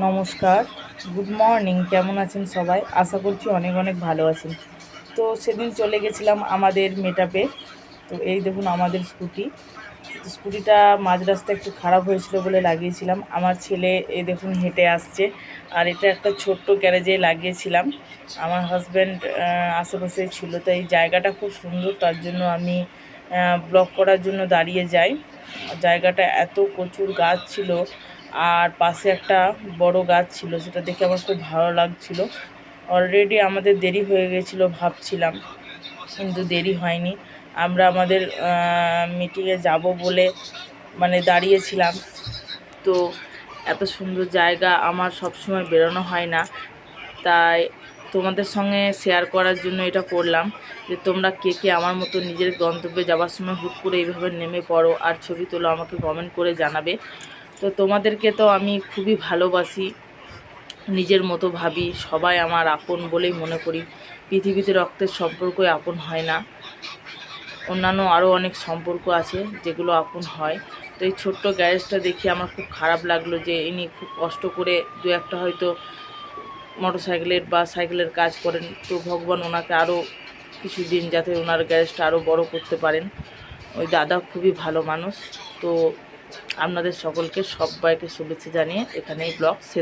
নমস্কার, good morning. কেমন আছেন সবাই? আশা করছি অনেক অনেক ভালো আছেন। তো সেদিন চলে গেছিলাম আমাদের মেটআপে। তো এই দেখুন আমাদের স্কুটিটা মাঝ রাস্তায় একটু খারাপ হয়েছিল বলে লাগিয়েছিলাম। আমার ছেলে এই দেখুন হেঁটে আসছে, আর এটা একটা ছোট্ট গ্যারেজে লাগিয়েছিলাম। আমার হাজব্যান্ড আশেপাশেই ছিল, তো এই জায়গাটা খুব সুন্দর, তার জন্য আমি ব্লগ করার জন্য দাঁড়িয়ে যাই। জায়গাটা এত প্রচুর গাছ ছিল, আর পাশে একটা বড় গাছ ছিল, সেটা দেখে আমার খুব ভালো লাগছিল। অলরেডি আমাদের দেরি হয়ে গেছিলো ভাবছিলাম, কিন্তু দেরি হয়নি। আমরা আমাদের মিটিংয়ে যাব বলে দাঁড়িয়েছিলাম। তো এত সুন্দর জায়গা আমার সব সময় বেরোনো হয় না, তাই তোমাদের সঙ্গে শেয়ার করার জন্য এটা করলাম যে তোমরা কে কে আমার মতো নিজের গন্তব্যে যাওয়ার সময় হুট করে এইভাবে নেমে পড়ো আর ছবি তোলো, আমাকে কমেন্ট করে জানাবে। তো তোমাদেরকে তো আমি খুবই ভালোবাসি, নিজের মতো ভাবি, সবাই আমার আপন বলেই মনে করি। পৃথিবীতে রক্তের সম্পর্কই আপন হয় না, অন্যান্য আরও অনেক সম্পর্ক আছে যেগুলো আপন হয়। তো এই ছোট্ট গ্যারেজটা দেখে আমার খুব খারাপ লাগলো যে ইনি খুব কষ্ট করে দু একটা হয়তো মোটরসাইকেলের বা সাইকেলের কাজ করেন। তো ভগবান ওনাকে আরও কিছু দিন যাতে ওনার গ্যারেজটা আরও বড় করতে পারেন। ওই দাদা খুবই ভালো মানুষ। তো আপনাদের সকলকে সবাইকে শুভেচ্ছা জানিয়ে এখানেই ব্লগ শেষ।